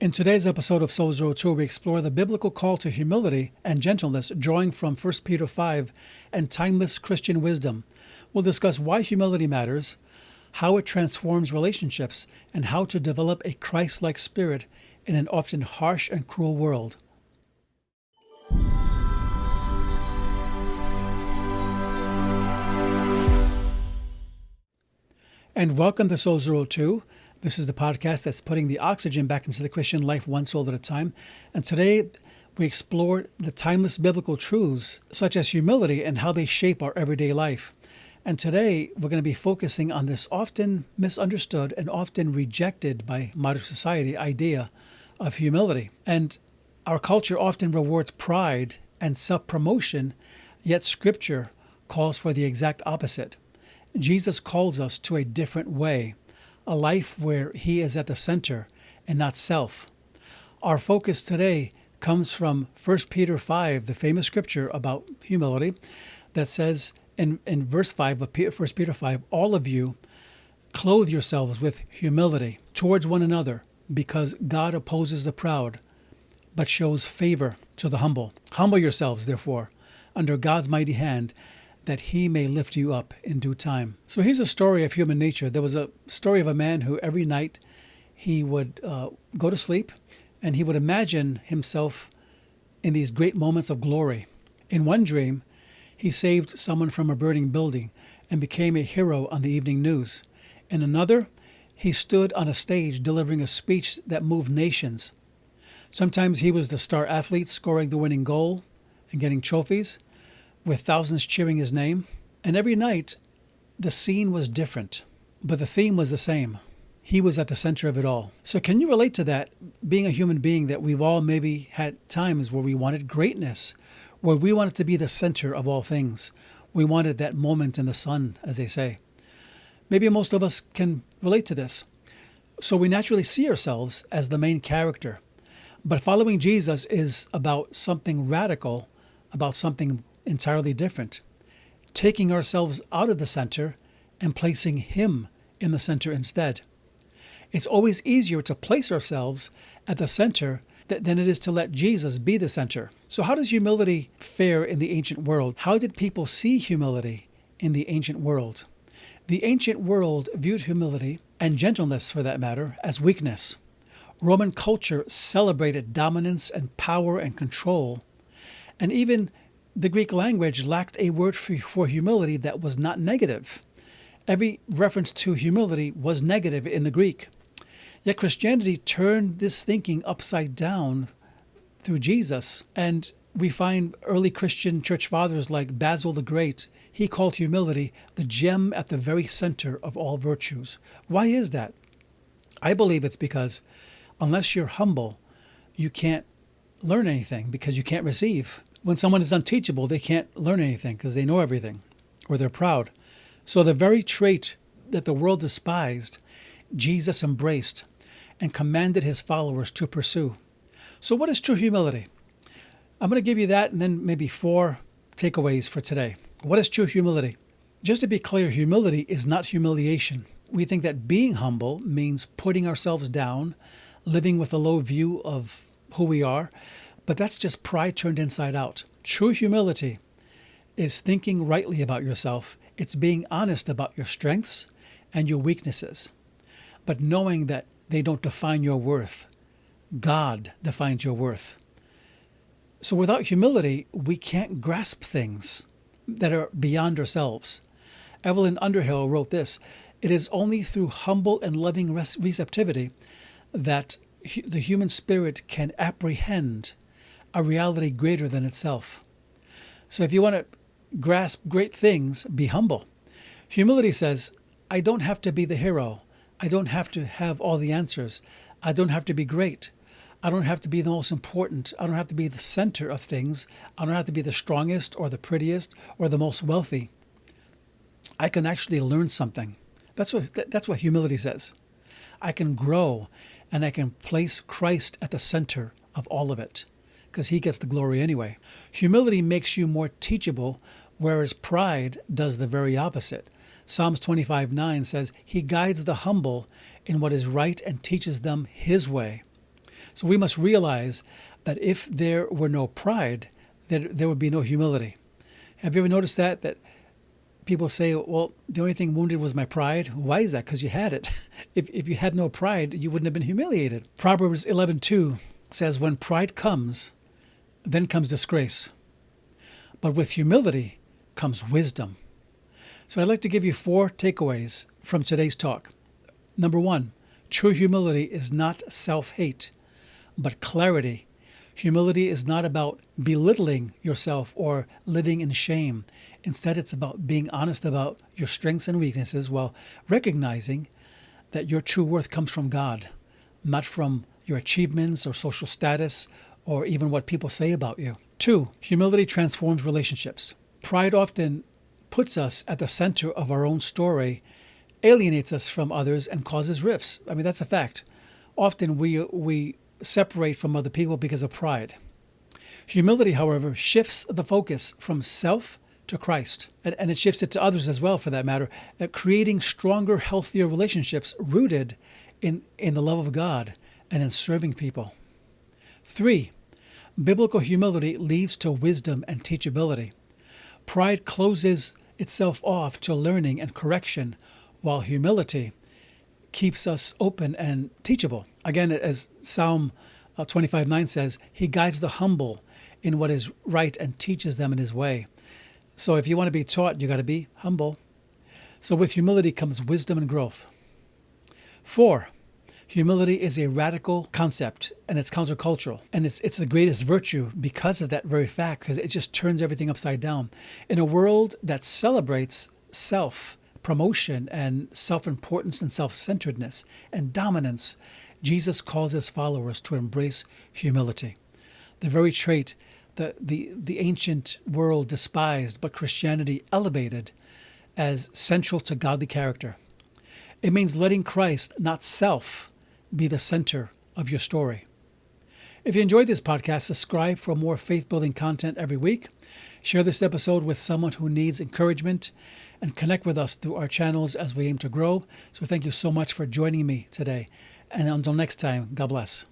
In today's episode of Soul Zero 2, we explore the biblical call to humility and gentleness, drawing from 1 Peter 5 and timeless Christian wisdom. We'll discuss why humility matters, how it transforms relationships, and how to develop a Christ-like spirit in an often harsh and cruel world. And welcome to Soul Zero 2. This is the podcast that's putting the oxygen back into the Christian life one soul at a time. And today we explore the timeless biblical truths such as humility and how they shape our everyday life. And today we're going to be focusing on this often misunderstood and often rejected by modern society idea of humility. And our culture often rewards pride and self-promotion, yet Scripture calls for the exact opposite. Jesus calls us to a different way, a life where He is at the center and not self. Our focus today comes from 1 Peter 5, the famous scripture about humility, that says in verse 5 of 1 Peter 5, all of you clothe yourselves with humility towards one another, because God opposes the proud, but shows favor to the humble. Humble yourselves, therefore, under God's mighty hand, that He may lift you up in due time. So here's a story of human nature. There was a story of a man who every night he would go to sleep and he would imagine himself in these great moments of glory. In one dream, he saved someone from a burning building and became a hero on the evening news. In another, he stood on a stage delivering a speech that moved nations. Sometimes he was the star athlete scoring the winning goal and getting trophies, with thousands cheering his name. And every night, the scene was different, but the theme was the same. He was at the center of it all. So can you relate to that, being a human being, that we've all maybe had times where we wanted greatness, where we wanted to be the center of all things? We wanted that moment in the sun, as they say. Maybe most of us can relate to this. So we naturally see ourselves as the main character. But following Jesus is about something radical, about something entirely different, taking ourselves out of the center and placing Him in the center instead. It's always easier to place ourselves at the center than it is to let Jesus be the center. So how does humility fare in the ancient world? How did people see humility in the ancient world? The ancient world viewed humility, and gentleness for that matter, as weakness. Roman culture celebrated dominance and power and control, and even the Greek language lacked a word for humility that was not negative. Every reference to humility was negative in the Greek. Yet Christianity turned this thinking upside down through Jesus. And we find early Christian church fathers like Basil the Great. He called humility the gem at the very center of all virtues. Why is that? I believe it's because unless you're humble, you can't learn anything, because you can't receive. When someone is unteachable, they can't learn anything because they know everything, or they're proud. So the very trait that the world despised, Jesus embraced and commanded His followers to pursue. So what is true humility? I'm going to give you that and then maybe 4 takeaways for today. What is true humility? Just to be clear, humility is not humiliation. We think that being humble means putting ourselves down, living with a low view of who we are, but that's just pride turned inside out. True humility is thinking rightly about yourself. It's being honest about your strengths and your weaknesses, but knowing that they don't define your worth. God defines your worth. So without humility, we can't grasp things that are beyond ourselves. Evelyn Underhill wrote this: "It is only through humble and loving receptivity that the human spirit can apprehend a reality greater than itself." So if you want to grasp great things, be humble. Humility says, I don't have to be the hero. I don't have to have all the answers. I don't have to be great. I don't have to be the most important. I don't have to be the center of things. I don't have to be the strongest or the prettiest or the most wealthy. I can actually learn something. That's what humility says. I can grow, and I can place Christ at the center of all of it, because He gets the glory anyway. Humility makes you more teachable, whereas pride does the very opposite. Psalms 25:9 says, He guides the humble in what is right and teaches them His way. So we must realize that if there were no pride, there would be no humility. Have you ever noticed that people say, well, the only thing wounded was my pride? Why is that? Because you had it. If you had no pride, you wouldn't have been humiliated. Proverbs 11:2 says, when pride comes, then comes disgrace. But with humility comes wisdom. So I'd like to give you 4 takeaways from today's talk. Number 1, true humility is not self-hate, but clarity. Humility is not about belittling yourself or living in shame. Instead, it's about being honest about your strengths and weaknesses while recognizing that your true worth comes from God, not from your achievements or social status or even what people say about you. 2, humility transforms relationships. Pride often puts us at the center of our own story, alienates us from others, and causes rifts. I mean, that's a fact. Often we separate from other people because of pride. Humility, however, shifts the focus from self to Christ, and it shifts it to others as well, for that matter, creating stronger, healthier relationships rooted in the love of God and in serving people. 3, biblical humility leads to wisdom and teachability. Pride closes itself off to learning and correction, while humility keeps us open and teachable. Again, as Psalm 25:9 says, he guides the humble in what is right and teaches them in his way. So if you want to be taught, you got to be humble. So with humility comes wisdom and growth. 4, humility is a radical concept, and it's countercultural. And it's the greatest virtue because of that very fact, because it just turns everything upside down. In a world that celebrates self-promotion and self-importance and self-centeredness and dominance, Jesus calls his followers to embrace humility. The very trait that the ancient world despised, but Christianity elevated as central to godly character. It means letting Christ, not self, be the center of your story. If you enjoyed this podcast, subscribe for more faith-building content every week. Share this episode with someone who needs encouragement, and connect with us through our channels as we aim to grow. So thank you so much for joining me today. And until next time, God bless.